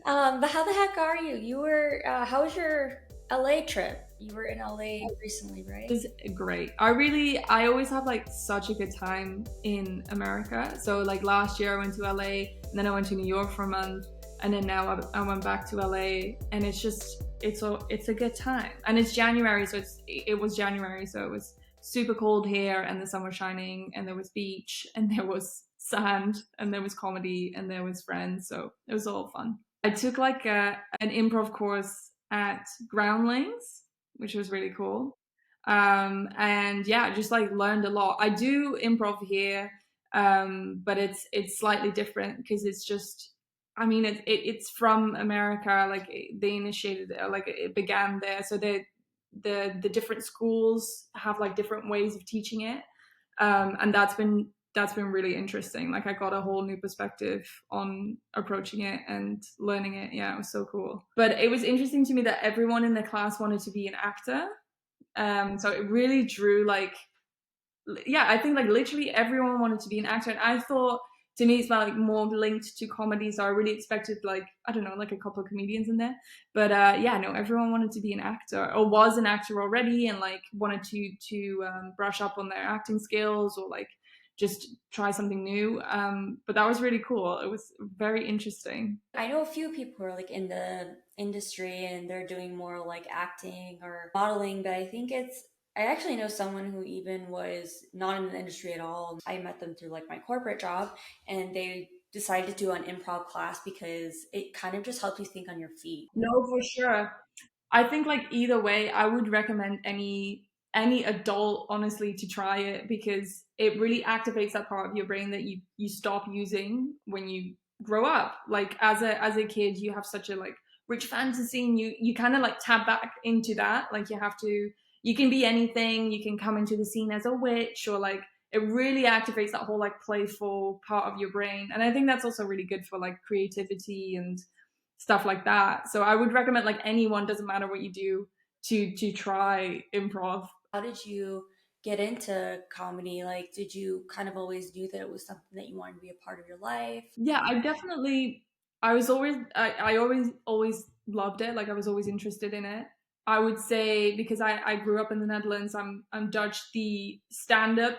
But how the heck are you? You were, how was your LA trip? You were in LA recently, right? Is great. I always have like such a good time in America. So like last year I went to LA and then I went to New York for a month and then now I went back to LA and it's a good time. And it's January, so it was January, so it was super cold here and the sun was shining and there was beach and there was sand and there was comedy and there was friends. So it was all fun. I took like an improv course at Groundlings, which was really cool. And yeah, just like learned a lot. I do improv here, but it's slightly different because it's just. I mean, it's from America. Like they initiated it, like it began there. So the different schools have like different ways of teaching it, and that's been really interesting. Like I got a whole new perspective on approaching it and learning it. Yeah, it was so cool. But it was interesting to me that everyone in the class wanted to be an actor. So it really drew like, yeah, I think like literally everyone wanted to be an actor, and I thought to me it's like more linked to comedy, so I really expected like I don't know like a couple of comedians in there, but yeah, no, everyone wanted to be an actor or was an actor already and like wanted to brush up on their acting skills or like just try something new. But that was really cool. It was very interesting. I know a few people who are like in the industry and they're doing more like acting or modeling, but I actually know someone who even was not in the industry at all. I met them through like my corporate job and they decided to do an improv class because it kind of just helps you think on your feet. No, for sure. I think like either way, I would recommend any adult honestly to try it because it really activates that part of your brain that you stop using when you grow up. Like as a kid, you have such a like rich fantasy and you kind of like tap back into that. Like you can be anything, you can come into the scene as a witch or like it really activates that whole like playful part of your brain. And I think that's also really good for like creativity and stuff like that. So I would recommend like anyone, doesn't matter what you do, to try improv. How did you get into comedy? Like, did you kind of always knew that it was something that you wanted to be a part of your life? Yeah, I always loved it. Like I was always interested in it. I would say because I grew up in the Netherlands, I'm Dutch. The stand up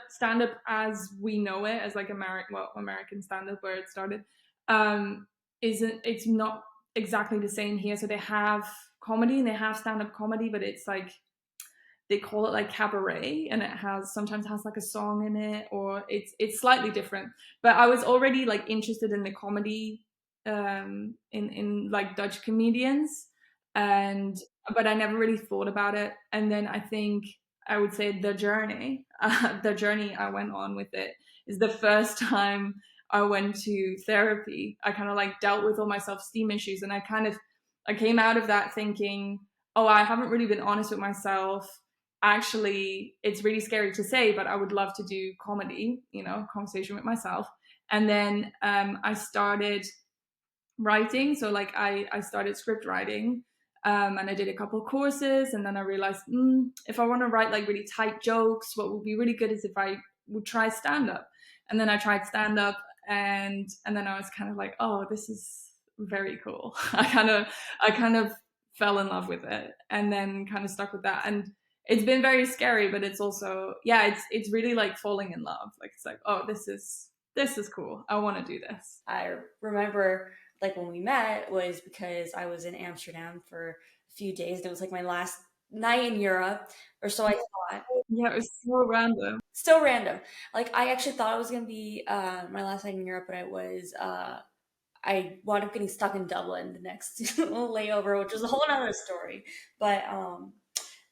as we know it, as like American stand up where it started, um, isn't it's not exactly the same here. So they have comedy and they have stand up comedy, but it's like they call it like cabaret and it has sometimes has like a song in it or it's slightly different, but I was already like interested in the comedy, in like Dutch comedians, and but I never really thought about it. And then I think I would say the journey I went on with it is the first time I went to therapy. I kind of like dealt with all my self-esteem issues and I came out of that thinking, oh, I haven't really been honest with myself. Actually, it's really scary to say, but I would love to do comedy, conversation with myself. And then I started writing. So like I started script writing, and I did a couple of courses, and then I realized if I want to write like really tight jokes, what would be really good is if I would try stand up. And then I tried stand up, and then I was kind of like, oh, this is very cool. I kind of fell in love with it, and then kind of stuck with that. And it's been very scary, but it's also yeah, it's really like falling in love. Like it's like, oh, this is cool. I want to do this. I remember like when we met was because I was in Amsterdam for a few days. It was like my last night in Europe, or so I thought. Yeah, it was so random. Still random. Like I actually thought it was gonna be my last night in Europe, but I wound up getting stuck in Dublin the next layover, which was a whole other story. But um,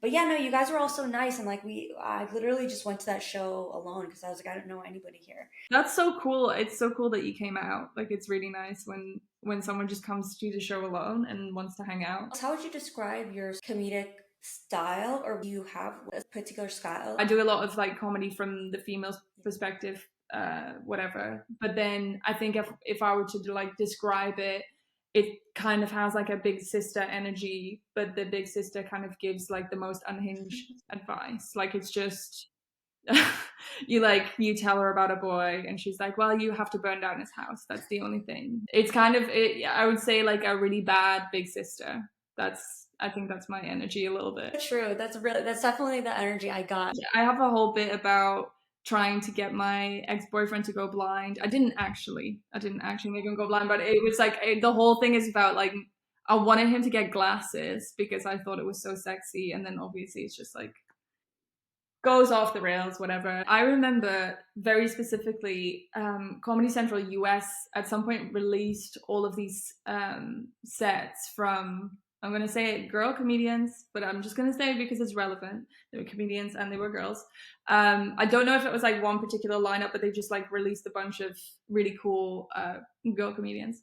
but yeah, no, you guys were all so nice, and like I literally just went to that show alone because I was like, I don't know anybody here. That's so cool. It's so cool that you came out. Like it's really nice when someone just comes to the show alone and wants to hang out. How would you describe your comedic style, or do you have a particular style? I do a lot of like comedy from the female's perspective, whatever. But then I think if I were to like describe it, it kind of has like a big sister energy, but the big sister kind of gives like the most unhinged advice. Like it's just you tell her about a boy and she's like, well, you have to burn down his house. That's the only thing. It's kind of it, I would say like a really bad big sister. I think that's my energy a little bit. True. That's definitely the energy I got. I have a whole bit about trying to get my ex-boyfriend to go blind. I didn't actually make him go blind, but it was like the whole thing is about like I wanted him to get glasses because I thought it was so sexy, and then obviously it's just like goes off the rails, whatever. I remember very specifically, Comedy Central US at some point released all of these sets from, I'm going to say it, girl comedians, but I'm just going to say it because it's relevant. They were comedians and they were girls. I don't know if it was like one particular lineup, but they just like released a bunch of really cool girl comedians.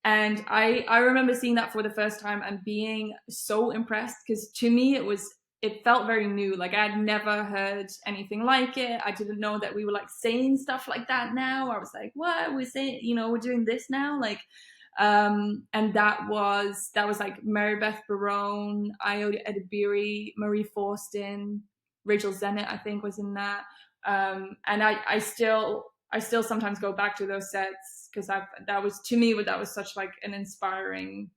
And I remember seeing that for the first time and being so impressed because to me it felt very new. Like I had never heard anything like it. I didn't know that we were like saying stuff like that now. I was like, what? We're saying, we're doing this now? Like, and that was like Mary Beth Barone, Iota Edibiri, Marie Forstin, Rachel Zenit, I think was in that. And I still sometimes go back to those sets because that was to me that was such like an inspiring.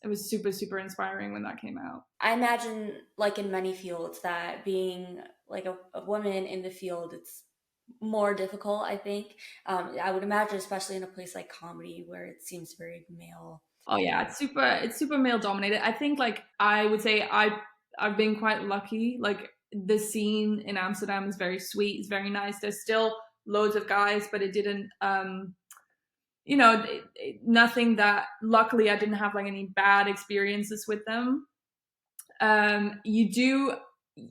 It was super super inspiring when that came out. I imagine, like in many fields, that being like a woman in the field, it's more difficult, I think. I would imagine, especially in a place like comedy where it seems very male. Oh yeah, it's super male dominated. I think like I would say I've been quite lucky. Like the scene in Amsterdam is very sweet, it's very nice. There's still loads of guys, but it didn't nothing that luckily I didn't have like any bad experiences with them. You do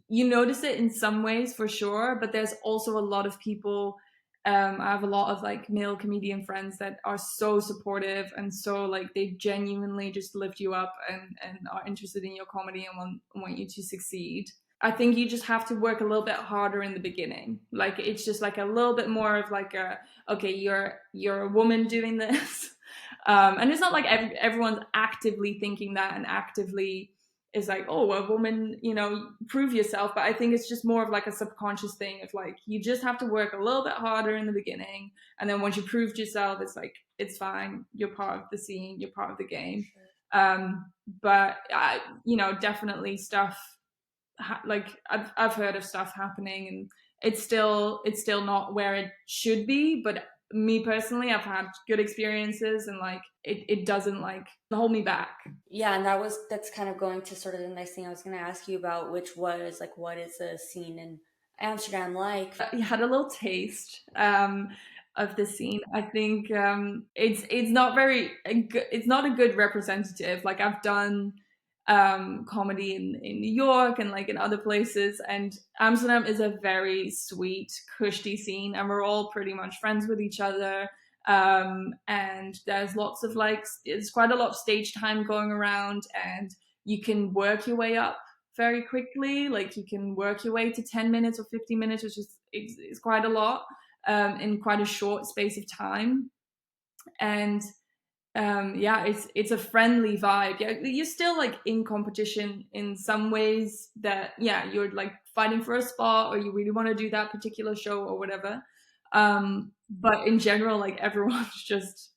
you notice it in some ways for sure, but there's also a lot of people. I have a lot of like male comedian friends that are so supportive and so like they genuinely just lift you up and are interested in your comedy and want you to succeed. I think you just have to work a little bit harder in the beginning. Like it's just like a little bit more of like a okay, you're a woman doing this, and it's not like everyone's actively thinking that and actively is like, oh, a woman, prove yourself. But I think it's just more of like a subconscious thing of like, you just have to work a little bit harder in the beginning. And then once you proved yourself, it's like, it's fine. You're part of the scene, you're part of the game. But, definitely stuff, like I've heard of stuff happening and it's still not where it should be. But me personally, I've had good experiences and like it doesn't like hold me back. Yeah, and that's kind of going to sort of the next thing I was going to ask you about, which was like, what is the scene in Amsterdam like? You had a little taste of the scene. I think it's not it's not a good representative. Like I've done comedy in New York and like in other places, and Amsterdam is a very sweet, cushy scene, and we're all pretty much friends with each other. And there's lots of like it's quite a lot of stage time going around, and you can work your way up very quickly. Like you can work your way to 10 minutes or 15 minutes, which is it's quite a lot in quite a short space of time. And yeah, it's a friendly vibe. Yeah, you're still like in competition in some ways that yeah, you're like fighting for a spot or you really want to do that particular show or whatever. But in general, like everyone's just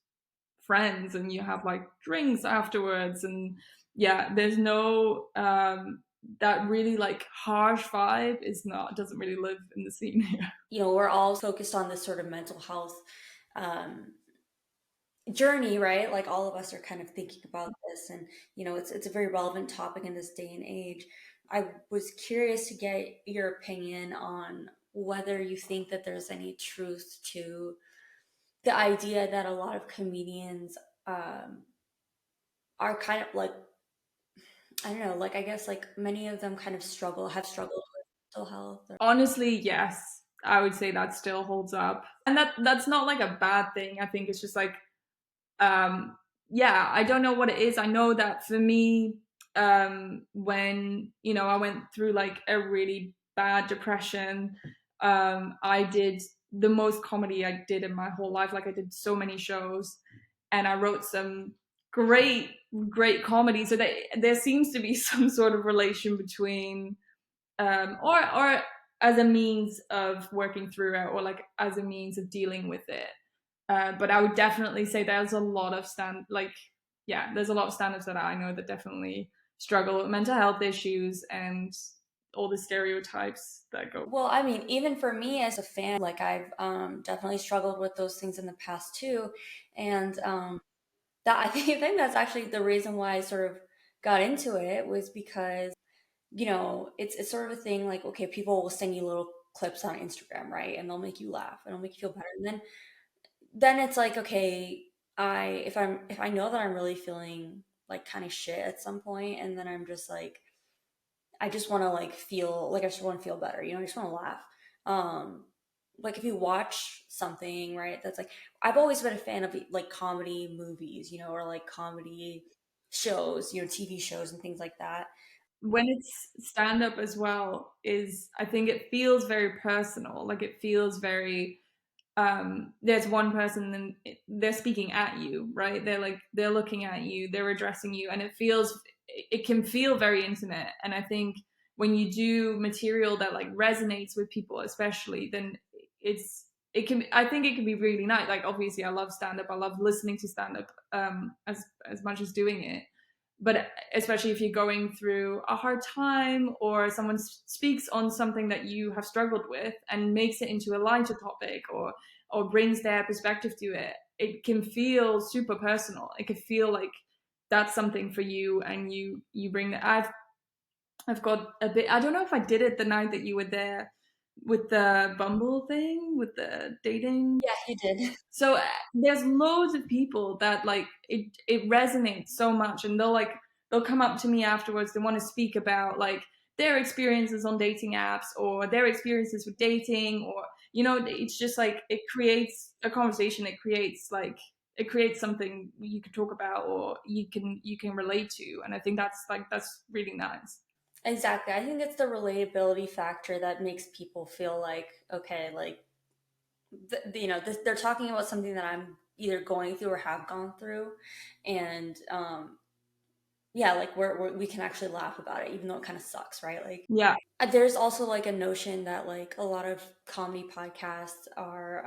friends and you have like drinks afterwards and yeah, there's no that really like harsh vibe doesn't really live in the scene here. We're all focused on this sort of mental health um, journey, right? Like all of us are kind of thinking about this, and it's a very relevant topic in this day and age. I was curious to get your opinion on whether you think that there's any truth to the idea that a lot of comedians are kind of like, I don't know, like I guess like many of them kind of have struggled with mental health. Honestly, yes. I would say that still holds up. And that's not like a bad thing. I think it's just like yeah, I don't know what it is. I know that for me, when I went through like a really bad depression, I did the most comedy I did in my whole life. Like I did so many shows and I wrote some great comedy. So that there seems to be some sort of relation between or as a means of working through it, or like as a means of dealing with it. But I would definitely say there's a lot of there's a lot of stand-ups that I know that definitely struggle with mental health issues and all the stereotypes that go. Well, I mean, even for me as a fan, like I've definitely struggled with those things in the past too, and that I think that's actually the reason why I sort of got into it was because it's sort of a thing like okay, people will send you little clips on Instagram, right, and they'll make you laugh and they'll make you feel better, and then it's like okay, if I know that I'm really feeling like kind of shit at some point, and then I'm just like I just want to like feel like I just want to feel better, I just want to laugh. Um, like if you watch something, right, that's like I've always been a fan of like comedy movies, or like comedy shows, TV shows and things like that. When it's stand up as well, is I think it feels very personal. Like it feels very there's one person and they're speaking at you, right? They're looking at you, they're addressing you, and it can feel very intimate. And I think when you do material that like resonates with people, especially, then I think it can be really nice. Like obviously I love stand up, I love listening to stand up as much as doing it, but especially if you're going through a hard time or someone speaks on something that you have struggled with and makes it into a lighter topic, or brings their perspective to it, it can feel super personal. It can feel like that's something for you, and you bring that. I've got a bit. I don't know if I did it the night that you were there with the Bumble thing, with the dating. Yeah, you did. So there's loads of people that like it resonates so much, and they'll come up to me afterwards. They want to speak about like their experiences on dating apps or their experiences with dating, or it's just like it creates a conversation. It creates something you can talk about or you can relate to, and I think that's really nice. Exactly. I think it's the relatability factor that makes people feel like okay, like they're talking about something that I'm either going through or have gone through, and yeah, like we can actually laugh about it, even though it kind of sucks, right? Like Yeah. there's also like a notion that like a lot of comedy podcasts are,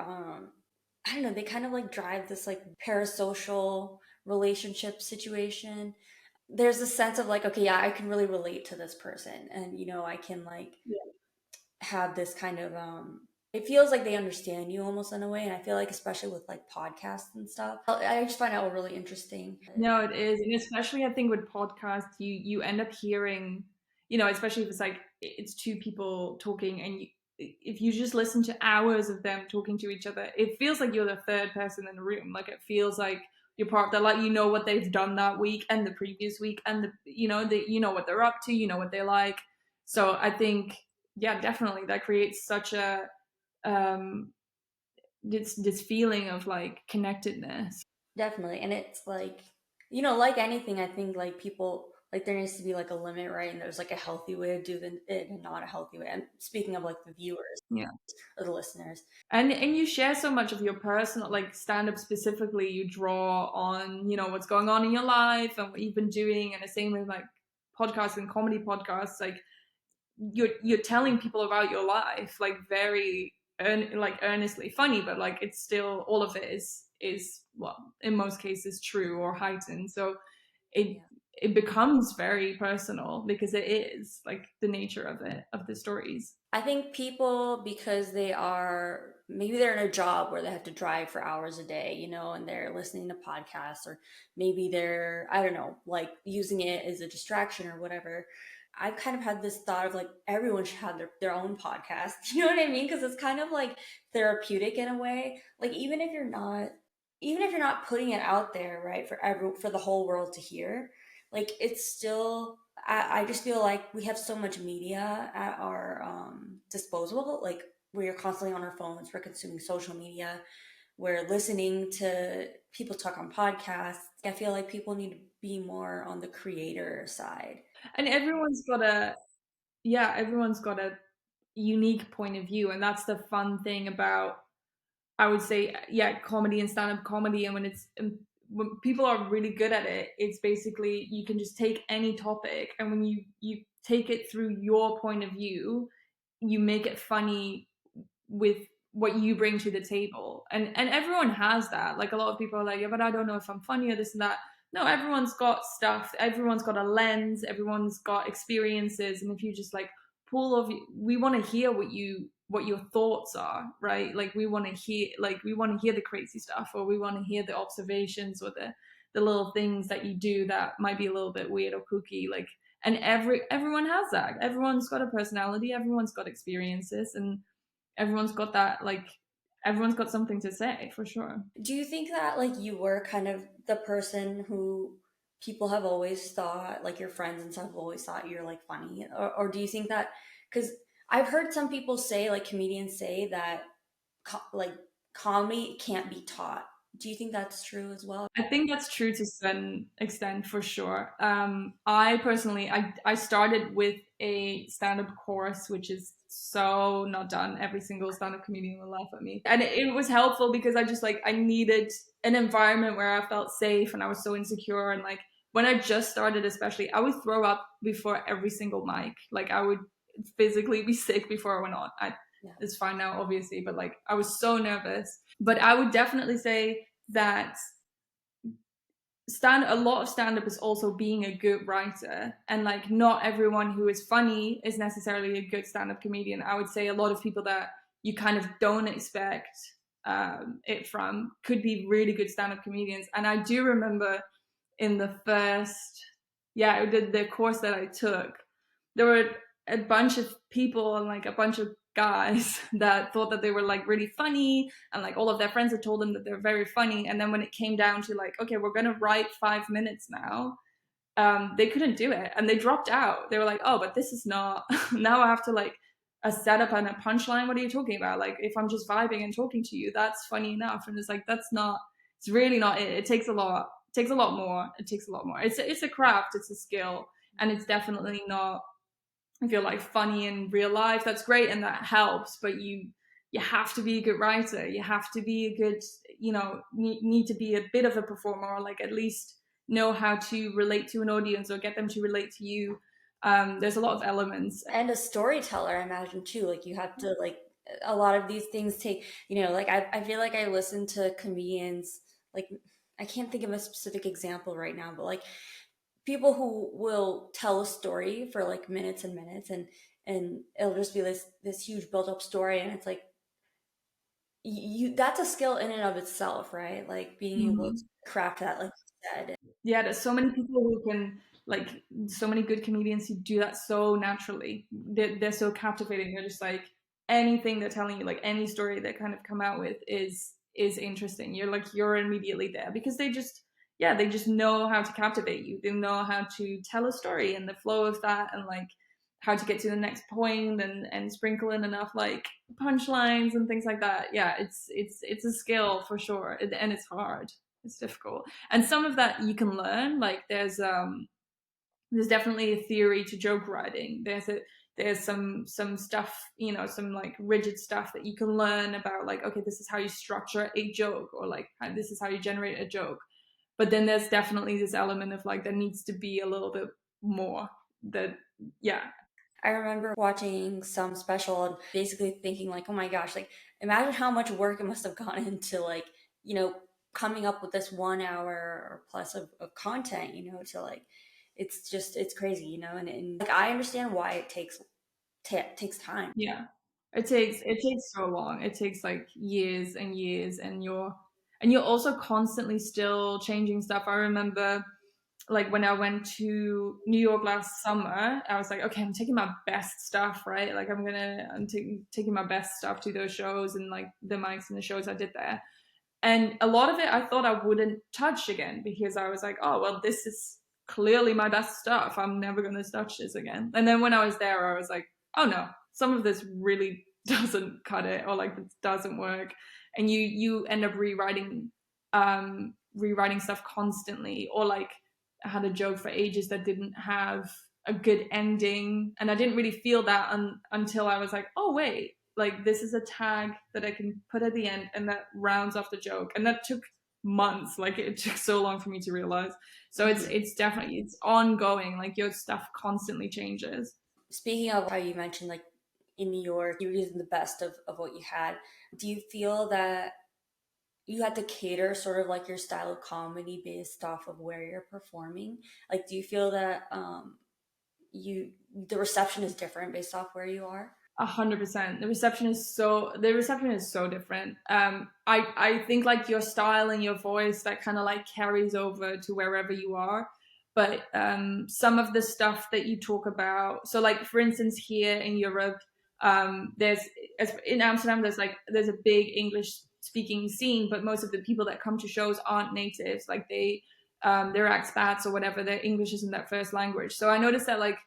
I don't know, they kind of like drive this like parasocial relationship situation. There's a sense of like, okay, yeah, I can really relate to this person, and I can like have this kind of it feels like they understand you almost in a way, and I feel like especially with like podcasts and stuff, I just find out really interesting. No, it is, and especially I think with podcasts, you end up hearing, especially if it's like it's two people talking, and if you just listen to hours of them talking to each other, it feels like you're the third person in the room. Like it feels like you're part. They're like what they've done that week and the previous week, and what they're up to, what they like. So I think yeah, definitely that creates such a um this feeling of like connectedness. Definitely. And it's like, like anything, I think like people, like there needs to be like a limit, right? And there's like a healthy way to do it and not a healthy way. And speaking of like the viewers Yeah. or the listeners, And you share so much of your personal, like stand up specifically, you draw on what's going on in your life and what you've been doing, and the same with like podcasts and comedy podcasts, like you're telling people about your life like very earnestly, funny, but like it's still, all of it is well, in most cases true or heightened. So it yeah, it becomes very personal because it is like the nature of it, of the stories. I think people, because maybe they're in a job where they have to drive for hours a day, and they're listening to podcasts, or maybe they're, I don't know, like using it as a distraction or whatever. I've kind of had this thought of like everyone should have their own podcast. You know what I mean? Because it's kind of like therapeutic in a way. Like even if you're not putting it out there, right, for the whole world to hear, like it's still I just feel like we have so much media at our disposal. Like we are constantly on our phones, we're consuming social media, we're listening to people talk on podcasts. I feel like people need to be more on the creator side. And everyone's got a unique point of view, and that's the fun thing about, I would say, yeah, comedy and stand-up comedy. And when people are really good at it, it's basically you can just take any topic, and when you take it through your point of view, you make it funny with what you bring to the table. And everyone has that. Like a lot of people are like, yeah, but I don't know if I'm funny or this and that. No, everyone's got stuff, everyone's got a lens, everyone's got experiences, and if you just like pull of, we want to hear what your thoughts are, right? Like we want to hear, the crazy stuff, or we want to hear the observations, or the little things that you do that might be a little bit weird or kooky, like. And everyone has that. Everyone's got a personality, everyone's got experiences, and everyone's got that, like, everyone's got something to say for sure. Do you think that like you were kind of the person who people have always thought, like your friends and stuff have always thought you're like funny, or do you think that because I've heard some people say, like comedians say that like comedy can't be taught. Do you think that's true as well? I think that's true to some extent for sure. I personally, I started with a stand-up course, which is so not done. Every single stand-up comedian will laugh at me, and it was helpful because I just like I needed an environment where I felt safe, and I was so insecure, and like when I just started, especially, I would throw up before every single mic. Like I would physically be sick before I went on. Yeah. It's fine now, obviously, but like I was so nervous. But I would definitely say that a lot of stand up is also being a good writer, and like not everyone who is funny is necessarily a good stand up comedian. I would say a lot of people that you kind of don't expect it from could be really good stand up comedians. And I do remember in the first, yeah, the course that I took, there were a bunch of people and like a bunch of guys that thought that they were like really funny, and like all of their friends had told them that they're very funny, and then when it came down to like, okay, we're gonna write 5 minutes now, they couldn't do it and they dropped out. They were like, oh, but this is not now I have to like a setup and a punchline. What are you talking about? Like if I'm just vibing and talking to you, that's funny enough. And it's like, that's not, it's really not it. It takes a lot, more. It takes a lot more. It's a craft, it's a skill, and it's definitely not, if you're like funny in real life, that's great and that helps, but you have to be a good writer. You have to be a good, need to be a bit of a performer, or like at least know how to relate to an audience or get them to relate to you. There's a lot of elements. And a storyteller, I imagine too. Like you have to like a lot of these things take, like I feel like I listen to comedians, like I can't think of a specific example right now, but like people who will tell a story for like minutes and minutes, and it'll just be this huge built up story, and it's like you that's a skill in and of itself, right? Like being able to Mhm. craft that, like you said. Yeah, there's so many people who can, like, so many good comedians who do that so naturally. They're so captivating. They're just like, anything they're telling you, like any story they kind of come out with is interesting. You're immediately there because they just, yeah, they just know how to captivate you. They know how to tell a story and the flow of that, and like how to get to the next point, and sprinkle in enough like punchlines and things like that. Yeah, it's a skill for sure, and it's hard. It's difficult, and some of that you can learn. Like there's definitely a theory to joke writing. There's some stuff, some like rigid stuff that you can learn about, like, okay, this is how you structure a joke, or like this is how you generate a joke. But then there's definitely this element of like there needs to be a little bit more that, yeah. I remember watching some special and basically thinking like, oh my gosh, like imagine how much work it must have gone into like, you know, coming up with this 1 hour or plus of content, to like it's crazy, and like I understand why it takes time. Yeah. It takes so long. It takes like years and years, and you're also constantly still changing stuff. I remember like when I went to New York last summer, I was like, okay, I'm taking my best stuff, right? Like I'm taking my best stuff to those shows, and like the mics and the shows I did there. And a lot of it I thought I wouldn't touch again, because I was like, oh, well, this is clearly my best stuff. I'm never going to touch this again. And then when I was there, I was like, oh no, some of this really doesn't cut it, or like it doesn't work. And you end up rewriting stuff constantly, or like I had a joke for ages that didn't have a good ending, and I didn't really feel that until I was like, oh wait, like this is a tag that I can put at the end, and that rounds off the joke. And that took months. Like it took so long for me to realize. So it's definitely, it's ongoing. Like your stuff constantly changes. Speaking of how you mentioned like in New York, you were using the best of what you had. Do you feel that you had to cater sort of like your style of comedy based off of where you're performing? Like, do you feel that you the reception is different based off where you are? 100%. The reception is so different. I think like your style and your voice that kind of like carries over to wherever you are. But some of the stuff that you talk about, so like for instance here in Europe, there's in Amsterdam there's a big English speaking scene, but most of the people that come to shows aren't natives. Like they're expats or whatever. Their English isn't their first language. So I noticed that like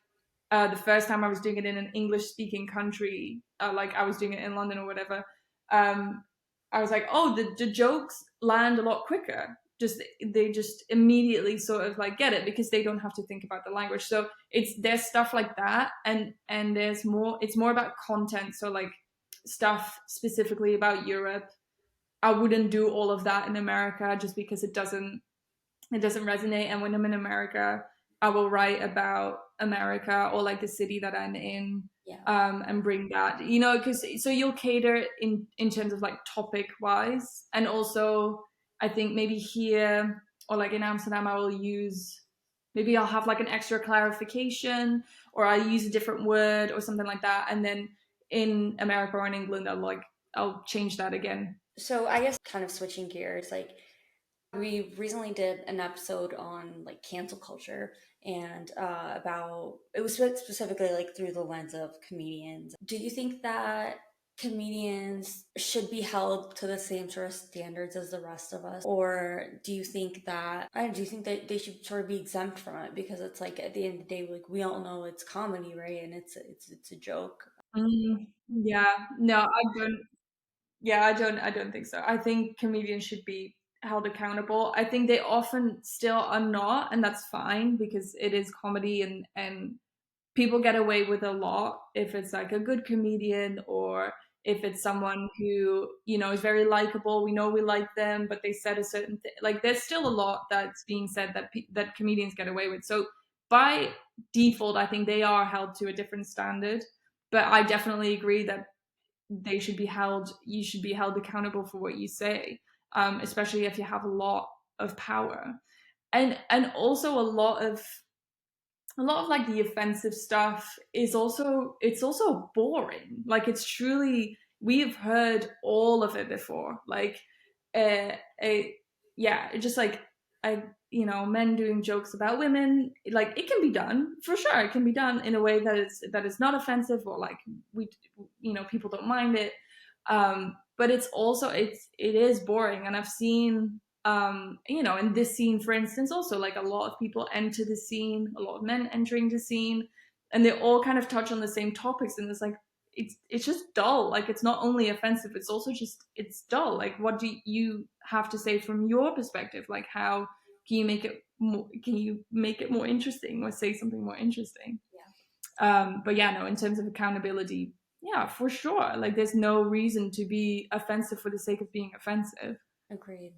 the first time I was doing it in an English speaking country, like I was doing it in London or whatever, um, I was like, oh, the jokes land a lot quicker. Just they just immediately sort of like get it because they don't have to think about the language. So there's stuff like that, and there's more. It's more about content. So like stuff specifically about Europe. I wouldn't do all of that in America just because it doesn't resonate. And when I'm in America, I will write about America or like the city that I'm in, Yeah. and bring that, because so you'll cater in terms of like topic wise, and also I think maybe here or like in Amsterdam, I will use maybe I'll have like an extra clarification, or I'll use a different word or something like that, and then in America or in England, I'll change that again. So I guess kind of switching gears, like we recently did an episode on like cancel culture and about it was specifically like through the lens of comedians. Do you think that comedians should be held to the same sort of standards as the rest of us, or do you think that do you think that they should sort of be exempt from it because it's like at the end of the day, like we all know it's comedy, right? And it's a joke. Yeah, no, I don't. Yeah, I don't think so. I think comedians should be held accountable. I think they often still are not, and that's fine because it is comedy, and people get away with a lot if it's like a good comedian, or if it's someone who, is very likable. We know we like them, but they said a certain thing. Like there's still a lot that's being said that comedians get away with. So by default, I think they are held to a different standard. But I definitely agree that you should be held accountable for what you say, especially if you have a lot of power, and also a lot of like the offensive stuff is also it's also boring. Like it's truly, we have heard all of it before. Like uh, a yeah, it just like I men doing jokes about women. Like it can be done for sure. It can be done in a way that is not offensive, or like we people don't mind it. But it's also it is boring, and I've seen in this scene, for instance, also like a lot of people enter the scene, a lot of men entering the scene, and they all kind of touch on the same topics, and it's like it's just dull. Like it's not only offensive, it's also just it's dull. Like what do you have to say from your perspective? Like how can you make it more interesting, or say something more interesting? But yeah, no, in terms of accountability, yeah, for sure. Like there's no reason to be offensive for the sake of being offensive. Agreed.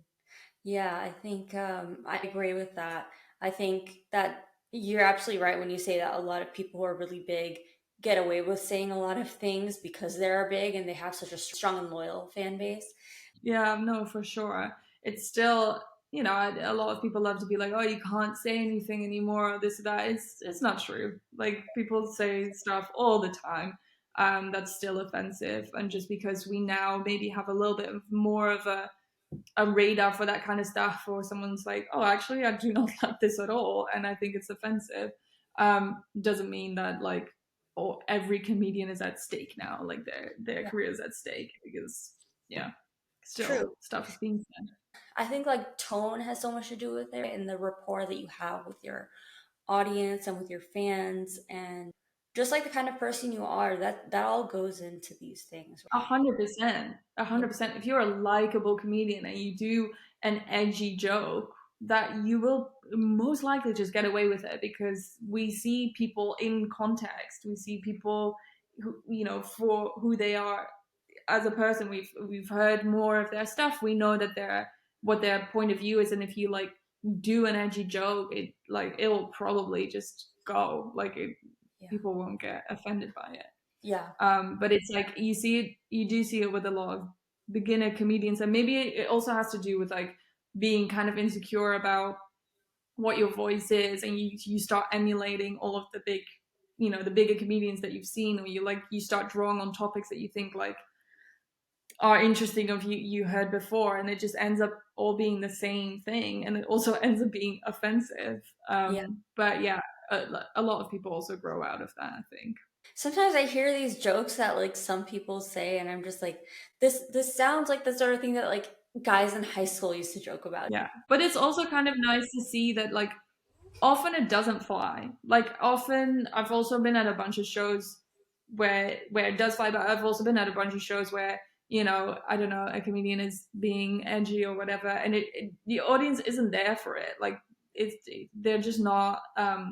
Yeah, I think I agree with that. I think that you're absolutely right when you say that a lot of people who are really big get away with saying a lot of things because they're big and they have such a strong and loyal fan base. Yeah, no, for sure. It's still, a lot of people love to be like, oh, you can't say anything anymore, or this or that. It's not true. Like people say stuff all the time, that's still offensive, and just because we now maybe have a little bit of more of a radar for that kind of stuff, or someone's like, oh, actually, I do not like this at all, and I think it's offensive, doesn't mean that like, oh, every comedian is at stake now, like their Yeah, career is at stake, because yeah, still true. stuff is being said. I think like tone has so much to do with it and the rapport that you have with your audience and with your fans and just like the kind of person you are, that all goes into these things. 100%, a Yeah. 100%. If you're a likable comedian and you do an edgy joke, that you will most likely just get away with it, because we see people in context. We see people who, for who they are as a person. We've heard more of their stuff. We know that what their point of view is, and if you like do an edgy joke, it will probably just go like it. Yeah. People won't get offended by it. Yeah. But it's like you do see it with a lot of beginner comedians, and maybe it also has to do with like being kind of insecure about what your voice is, and you start emulating all of the big, the bigger comedians that you've seen, or you start drawing on topics that you think like are interesting of you heard before, and it just ends up all being the same thing, and it also ends up being offensive. Yeah. But yeah, a lot of people also grow out of that, I think. Sometimes I hear these jokes that like some people say, and I'm just like, this sounds like the sort of thing that like guys in high school used to joke about. Yeah, but it's also kind of nice to see that like often it doesn't fly. Like often I've also been at a bunch of shows where it does fly, but I've also been at a bunch of shows where, I don't know, a comedian is being edgy or whatever, and the audience isn't there for it. Like they're just not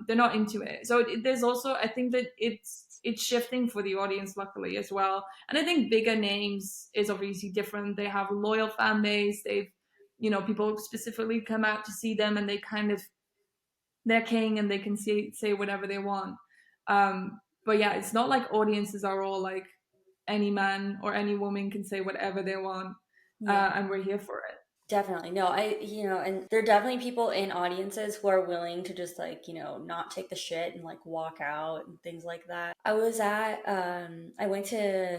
they're not into it. So there's also, I think that it's shifting for the audience luckily as well. And I think bigger names is obviously different. They have a loyal fan base. They've, people specifically come out to see them, and they kind of, they're king, and they can say whatever they want. But yeah, it's not like audiences are all like any man or any woman can say whatever they want, Yeah. and we're here for it. Definitely. No, and there are definitely people in audiences who are willing to just like, not take the shit and like walk out and things like that. I went to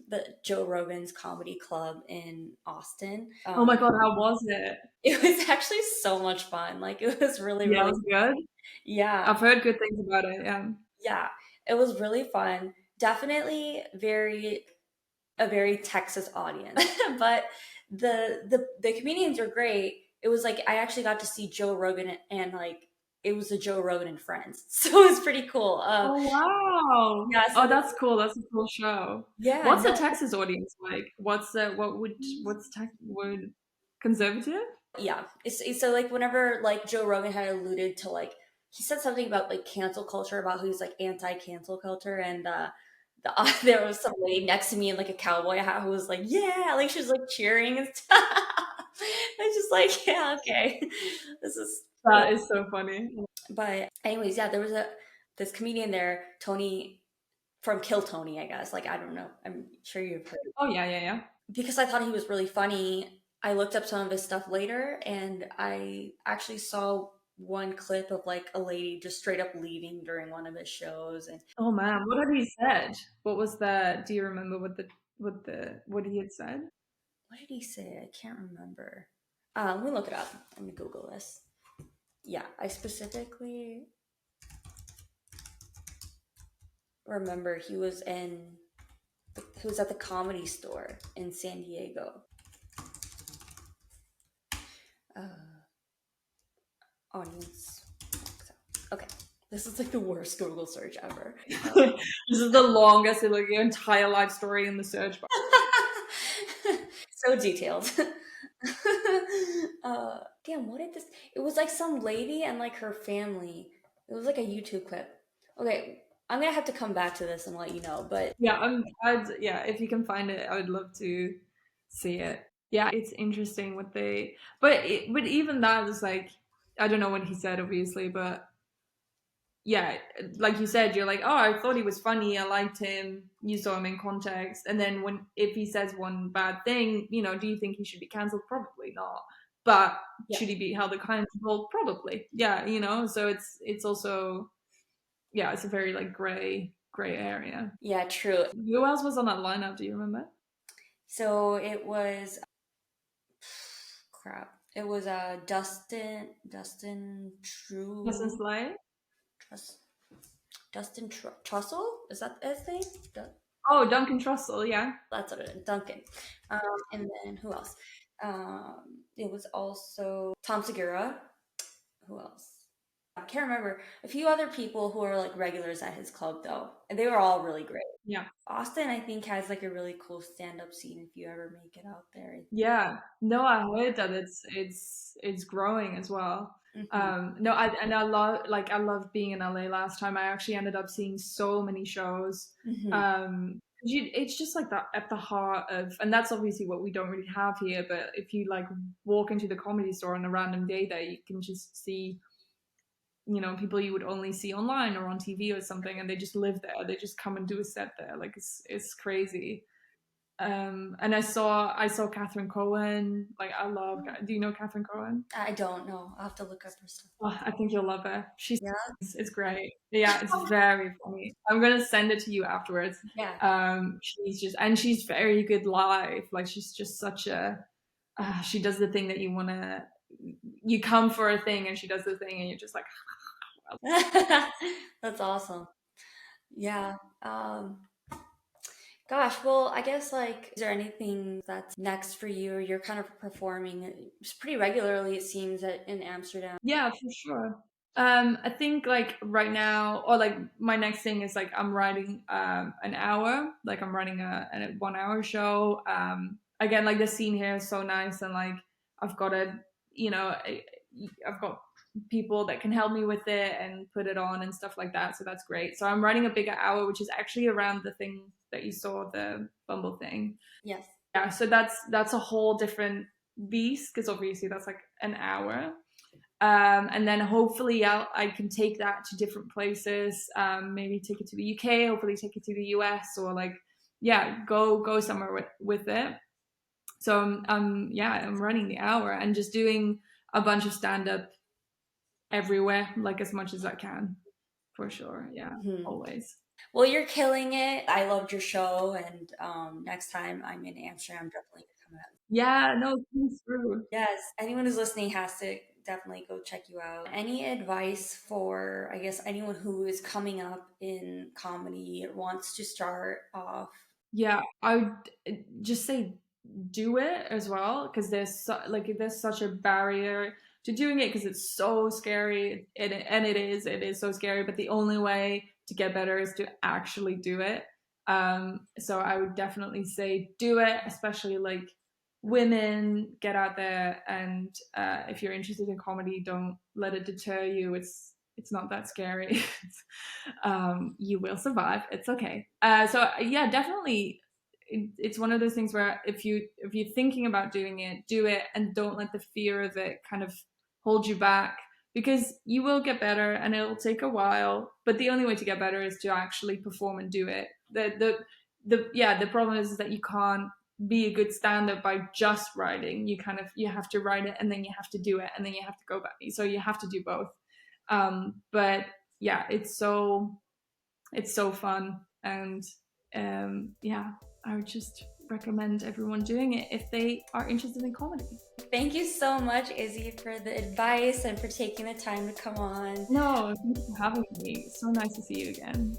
the Joe Rogan's comedy club in Austin. Oh my god, how was it? It was actually so much fun. Like it was really, Yeah, it really, was good. yeah, I've heard good things about it. Yeah. yeah. It was really fun. Definitely a very Texas audience. But the comedians are great. It was like I actually got to see Joe Rogan and like it was a Joe Rogan and Friends, so it was pretty cool. Oh wow. Yeah, so Oh, that's cool. That's a cool show. yeah, What's the no, Texas audience like? What's would conservative? yeah. So like whenever like Joe Rogan had alluded to like he said something about like cancel culture about who's like anti-cancel culture and there was some lady next to me in like a cowboy hat who was like, yeah, like she was like cheering and stuff. I was just like, yeah, okay, this is. That is so funny. But anyways, yeah, there was a this comedian there, Tony from Kill Tony, I guess. Like I don't know, I'm sure you've heard. Oh yeah, yeah, yeah. Because I thought he was really funny. I looked up some of his stuff later, and I actually saw one clip of like a lady just straight up leaving during one of his shows, and Oh man, what had he said? What was the? Do you remember what he had said? what did he say? I can't remember. Let me look it up. Let me Google this. Yeah, I specifically remember he was at the Comedy Store in San Diego. Uh, audience. Okay, this is like the worst Google search ever. This is the longest in like your entire life story in the search bar. So detailed. Damn, what did this? It was like some lady and like her family. It was like a YouTube clip. Okay, I'm gonna have to come back to this and let you know. But Yeah, yeah, if you can find it, I would love to see it. Yeah, it's interesting what they, but even that is like, I don't know what he said, obviously, but yeah, like you said, you're like, oh, I thought he was funny, I liked him, you saw him in context, and then if he says one bad thing, do you think he should be cancelled? Probably not. But yeah, should he be held accountable? Probably. Yeah, so it's also, yeah, it's a very like gray area. yeah, true. Who else was on that lineup? Do you remember? So it was crap. It was Dustin Justin True Slay? Trus, Trussell. Is that his name? Oh, Duncan Trussell, yeah. That's what it is. Duncan. And then who else? It was also Tom Segura. Who else? I can't remember. A few other people who are like regulars at his club though, and they were all really great. Yeah. Austin, I think, has like a really cool stand-up scene if you ever make it out there. Yeah. No, I heard that it's growing as well. Hmm. No, I love being in LA. Last time I actually ended up seeing so many shows. Hmm. It's just like that at the heart of, and that's obviously what we don't really have here, but if you like walk into the Comedy Store on a random day there, you can just see people you would only see online or on TV or something, and they just live there. They just come and do a set there. Like it's crazy. And I saw Catherine Cohen. Like I love. Do you know Catherine Cohen? I don't know. I'll have to look up her stuff. Oh, I think you'll love her. Yeah. It's great. Yeah, it's very funny. I'm gonna send it to you afterwards. Yeah. She's very good live. Like she's just such a. She does the thing that you come for a thing, and she does the thing, and you're just like. That's awesome. Yeah. Gosh, well, I guess like, is there anything that's next for you, or you're kind of performing just pretty regularly, it seems, in Amsterdam? Yeah, for sure. I think like right now, or like my next thing is like I'm writing an hour, like I'm writing a 1 hour show. Again, like the scene here is so nice, and like I've got I've got people that can help me with it and put it on and stuff like that. So that's great. So I'm writing a bigger hour, which is actually around the thing that you saw, the Bumble thing. Yes. Yeah, so that's a whole different beast, because obviously that's like an hour. And then hopefully I can take that to different places. Maybe take it to the UK, hopefully take it to the US, or like, yeah, go somewhere with it. So I'm running the hour and just doing a bunch of stand up everywhere, like as much as I can, for sure. Yeah, always. Well, you're killing it. I loved your show, and next time I'm in Amsterdam, I'm definitely gonna come out. Yeah, no, please do. Yes, anyone who's listening has to definitely go check you out. Any advice for, I guess, anyone who is coming up in comedy, wants to start off? Yeah, I would just say do it as well, because there's such a barrier to doing it, because it's so scary, and it is so scary, but the only way to get better is to actually do it. So I would definitely say do it, especially like women, get out there, and if you're interested in comedy, don't let it deter you. It's not that scary. You will survive. It's okay. So yeah, definitely. It's one of those things where if you're thinking about doing it, do it, and don't let the fear of it kind of hold you back, because you will get better, and it'll take a while. But the only way to get better is to actually perform and do it. The problem is that you can't be a good stand-up by just writing. You have to write it, and then you have to do it, and then you have to go back. So you have to do both. But yeah, it's so fun, and yeah, I would just recommend everyone doing it if they are interested in comedy. Thank you so much, Izzy, for the advice and for taking the time to come on. No, thanks for having me. So nice to see you again.